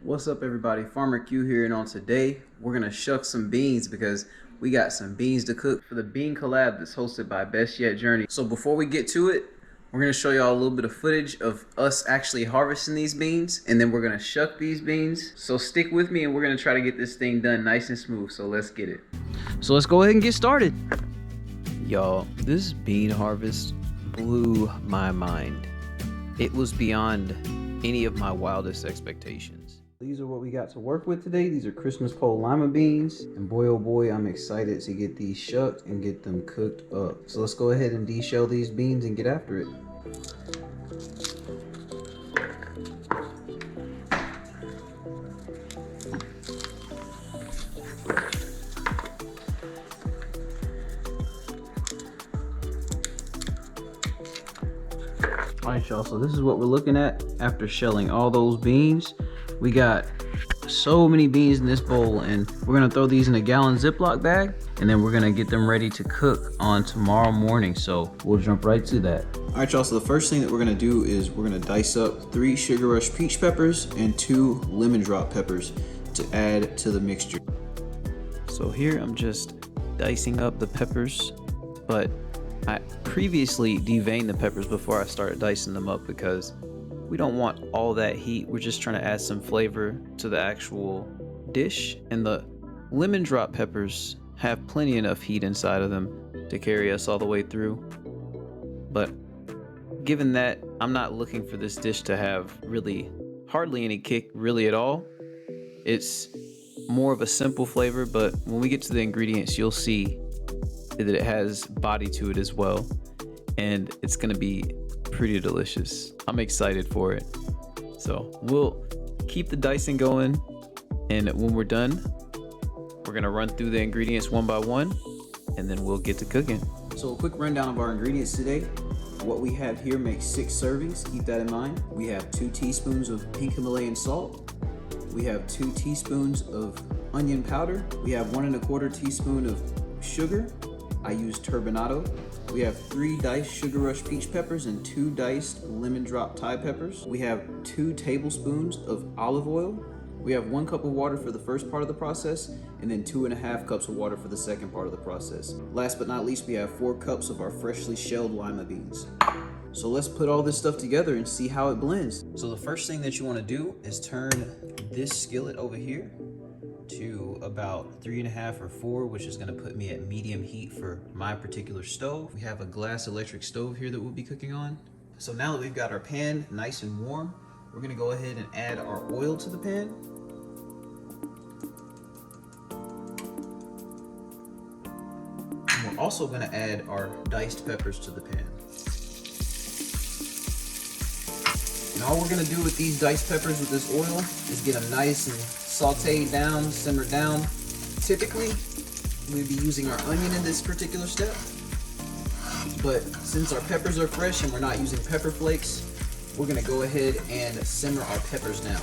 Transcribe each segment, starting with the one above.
What's up everybody, FarmerQ here, and on today we're gonna shuck some beans because we got some beans to cook for the bean collab that's hosted by Best Yet Journey. So before we get to it, we're gonna show y'all a little bit of footage of us actually harvesting these beans, and then we're gonna shuck these beans. So stick with me and we're gonna try to get this thing done nice and smooth, so let's get it. So let's go ahead and get started. Y'all, this bean harvest blew my mind. It was beyond any of my wildest expectations. These are what we got to work with today. These are Christmas pole lima beans, and boy oh boy, I'm excited to get these shucked and get them cooked up. So let's go ahead and de-shell these beans and get after it. Alright y'all, so this is what we're looking at after shelling all those beans. We got so many beans in this bowl, and we're gonna throw these in a gallon Ziploc bag, and then we're gonna get them ready to cook on tomorrow morning. So we'll jump right to that. Alright y'all, so the first thing that we're gonna do is we're gonna dice up 3 Sugar Rush peach peppers and 2 lemon drop peppers to add to the mixture. So here I'm just dicing up the peppers, but I previously deveined the peppers before I started dicing them up because we don't want all that heat. We're just trying to add some flavor to the actual dish, and the lemon drop peppers have plenty enough heat inside of them to carry us all the way through. But given that I'm not looking for this dish to have really hardly any kick really at all, it's more of a simple flavor, but when we get to the ingredients you'll see that it has body to it as well, and it's gonna be pretty delicious. I'm excited for it. So we'll keep the dicing going, and when we're done, we're gonna run through the ingredients one by one, and then we'll get to cooking. So a quick rundown of our ingredients today. What we have here makes 6 servings, keep that in mind. We have 2 teaspoons of pink Himalayan salt. We have 2 teaspoons of onion powder. We have 1 1/4 teaspoon of sugar. I use turbinado. We have 3 diced Sugar Rush peach peppers and 2 diced lemon drop Thai peppers. We have 2 tablespoons of olive oil. We have 1 cup of water for the first part of the process, and then 2.5 cups of water for the second part of the process. Last but not least, we have 4 cups of our freshly shelled lima beans. So let's put all this stuff together and see how it blends. So the first thing that you want to do is turn this skillet over here to about 3.5 or 4, which is going to put me at medium heat for my particular stove. We have a glass electric stove here that we'll be cooking on. So now that we've got our pan nice and warm, we're going to go ahead and add our oil to the pan. And we're also going to add our diced peppers to the pan. And all we're going to do with these diced peppers with this oil is get them nice and sauteed down, simmered down. Typically, we'd be using our onion in this particular step, but since our peppers are fresh and we're not using pepper flakes, we're gonna go ahead and simmer our peppers down.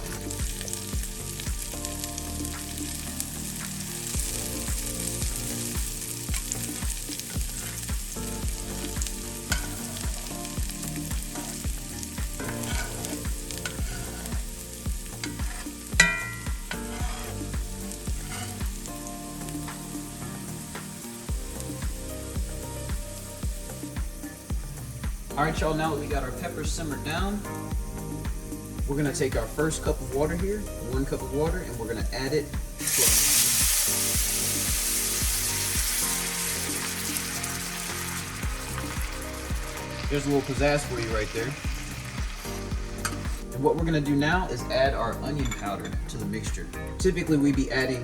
All right, y'all, now that we got our peppers simmered down, we're gonna take our first cup of water here, 1 cup of water, and we're gonna add it slowly. There's a little pizzazz for you right there. And what we're gonna do now is add our onion powder to the mixture. Typically, we'd be adding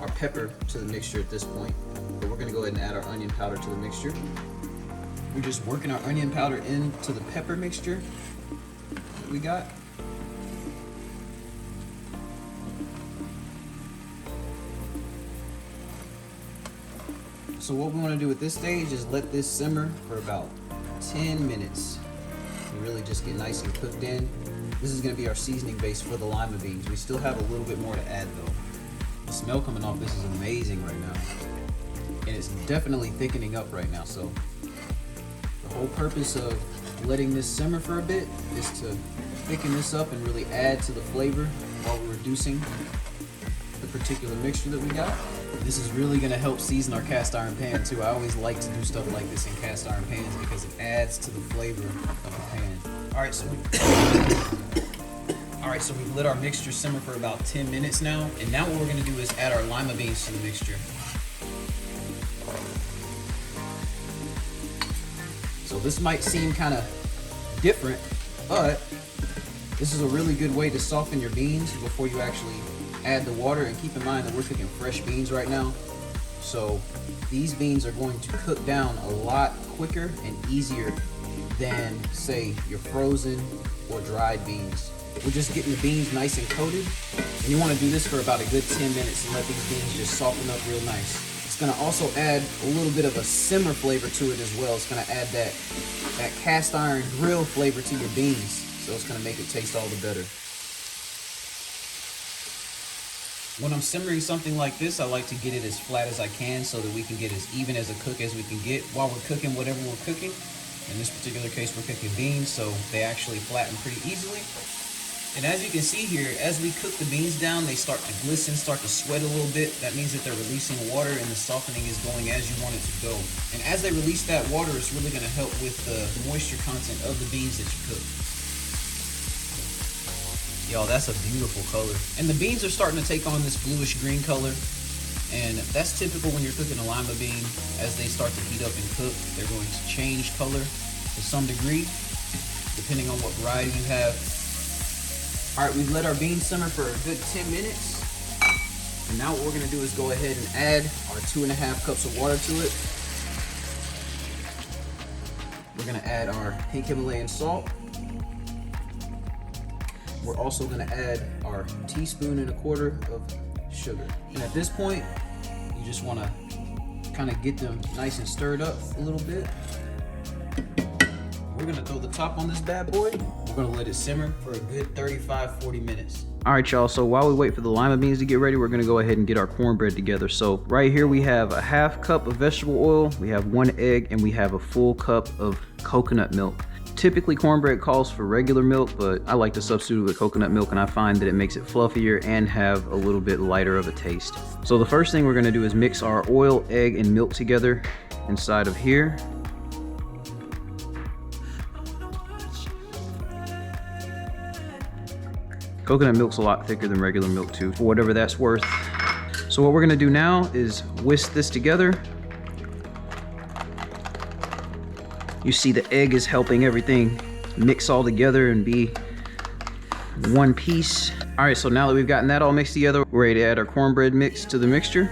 our pepper to the mixture at this point, but we're gonna go ahead and add our onion powder to the mixture. We're just working our onion powder into the pepper mixture that we got. So what we want to do at this stage is let this simmer for about 10 minutes. And really just get nice and cooked in. This is going to be our seasoning base for the lima beans. We still have a little bit more to add though. The smell coming off this is amazing right now. And it's definitely thickening up right now, so the whole purpose of letting this simmer for a bit is to thicken this up and really add to the flavor while we're reducing the particular mixture that we got. This is really gonna help season our cast iron pan too. I always like to do stuff like this in cast iron pans because it adds to the flavor of the pan. All right, so we've let our mixture simmer for about 10 minutes now. And now what we're gonna do is add our lima beans to the mixture. So this might seem kind of different, but this is a really good way to soften your beans before you actually add the water. And keep in mind that we're cooking fresh beans right now. So these beans are going to cook down a lot quicker and easier than, say, your frozen or dried beans. We're just getting the beans nice and coated. And you want to do this for about a good 10 minutes and let these beans just soften up real nice. It's going to also add a little bit of a simmer flavor to it as well. It's going to add that cast iron grill flavor to your beans. So it's going to make it taste all the better. When I'm simmering something like this, I like to get it as flat as I can so that we can get as even as a cook as we can get while we're cooking whatever we're cooking. In this particular case, we're cooking beans, so they actually flatten pretty easily. And as you can see here, as we cook the beans down, they start to glisten, start to sweat a little bit. That means that they're releasing water and the softening is going as you want it to go. And as they release that water, it's really gonna help with the moisture content of the beans that you cook. Y'all, that's a beautiful color. And the beans are starting to take on this bluish green color. And that's typical when you're cooking a lima bean. As they start to heat up and cook, they're going to change color to some degree, depending on what variety you have. All right, we've let our beans simmer for a good 10 minutes. And now what we're gonna do is go ahead and add our 2.5 cups of water to it. We're gonna add our pink Himalayan salt. We're also gonna add our 1.25 teaspoons of sugar. And at this point, you just wanna kind of get them nice and stirred up a little bit. We're gonna throw the top on this bad boy. We're gonna let it simmer for a good 35-40 minutes. All right, y'all, so while we wait for the lima beans to get ready, we're gonna go ahead and get our cornbread together. So right here we have a 1/2 cup of vegetable oil, we have 1 egg, and we have a full cup of coconut milk. Typically cornbread calls for regular milk, but I like to substitute with coconut milk, and I find that it makes it fluffier and have a little bit lighter of a taste. So the first thing we're gonna do is mix our oil, egg, and milk together inside of here. Coconut milk's a lot thicker than regular milk too, for whatever that's worth. So what we're gonna do now is whisk this together. You see the egg is helping everything mix all together and be one piece. All right, so now that we've gotten that all mixed together, we're ready to add our cornbread mix to the mixture.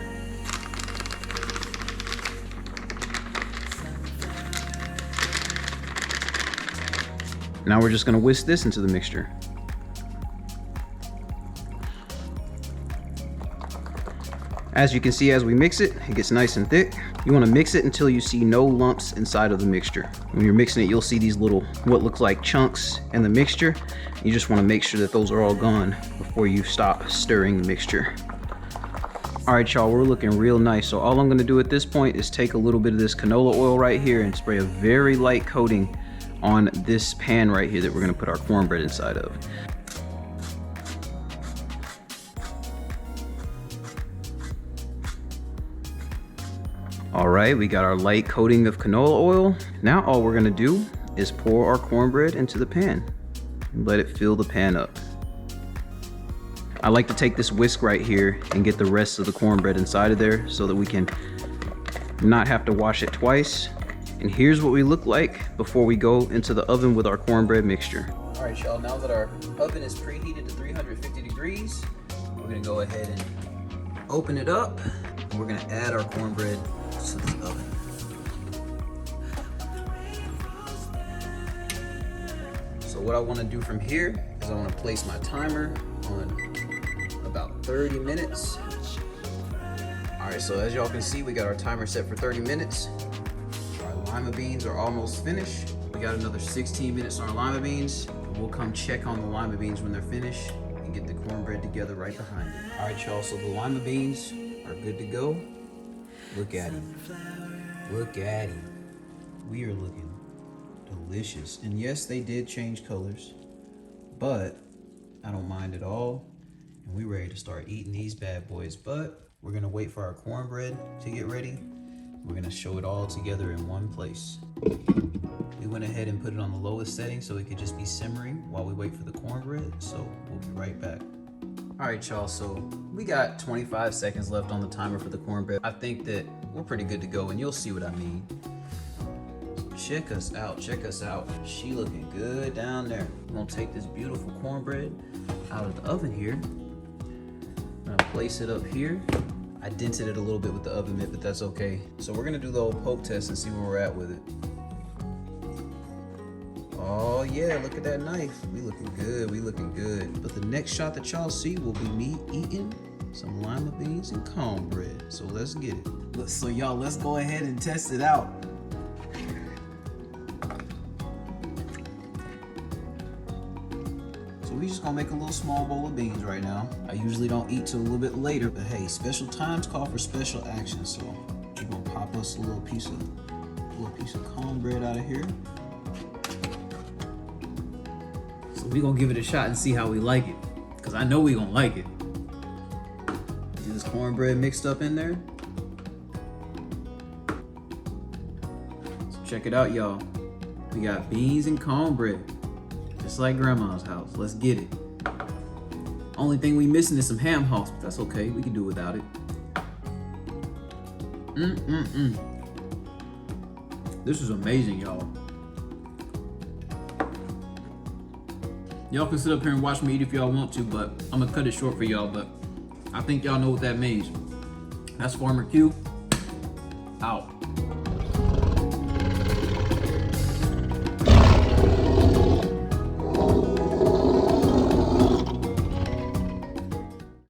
Now we're just gonna whisk this into the mixture. As you can see, as we mix it, it gets nice and thick. You wanna mix it until you see no lumps inside of the mixture. When you're mixing it, you'll see these little, what look like chunks in the mixture. You just wanna make sure that those are all gone before you stop stirring the mixture. All right, y'all, we're looking real nice. So all I'm gonna do at this point is take a little bit of this canola oil right here and spray a very light coating on this pan right here that we're gonna put our cornbread inside of. All right, we got our light coating of canola oil. Now all we're gonna do is pour our cornbread into the pan and let it fill the pan up. I like to take this whisk right here and get the rest of the cornbread inside of there so that we can not have to wash it twice. And here's what we look like before we go into the oven with our cornbread mixture. All right, y'all, now that our oven is preheated to 350 degrees, we're gonna go ahead and open it up. And we're gonna add our cornbread to the oven. So what I want to do from here is I want to place my timer on about 30 minutes. All right, so as y'all can see, we got our timer set for 30 minutes. Our lima beans are almost finished. We got another 16 minutes on our lima beans. We'll come check on the lima beans when they're finished and get the cornbread together right behind it. All right, y'all, so the lima beans are good to go. Look at him. Look at him. We are looking delicious. And yes, they did change colors, but I don't mind at all. And we ready to start eating these bad boys. But we're gonna wait for our cornbread to get ready. We're gonna show it all together in one place. We went ahead and put it on the lowest setting so it could just be simmering while we wait for the cornbread. So we'll be right back. All right, y'all, so we got 25 seconds left on the timer for the cornbread. I think that we're pretty good to go, and you'll see what I mean. Check us out, check us out. She looking good down there. I'm gonna take this beautiful cornbread out of the oven here. I'm gonna place it up here. I dented it a little bit with the oven mitt, but that's okay. So we're gonna do the old poke test and see where we're at with it. Oh yeah, look at that knife. We looking good, we looking good. But the next shot that y'all see will be me eating some lima beans and cornbread. So let's get it. So y'all, let's go ahead and test it out. So we just gonna make a little small bowl of beans right now. I usually don't eat till a little bit later, but hey, special times call for special action. So we're gonna pop us a little piece of cornbread out of here. We gonna give it a shot and see how we like it, because I know we gonna like it. Get this cornbread mixed up in there. So check it out, y'all. We got beans and cornbread, just like grandma's house. Let's get it. Only thing we missing is some ham hocks, but that's okay. We can do without it. This is amazing, y'all. Y'all can sit up here and watch me eat if y'all want to, but I'm gonna cut it short for y'all, but I think y'all know what that means. That's FarmerQ, out.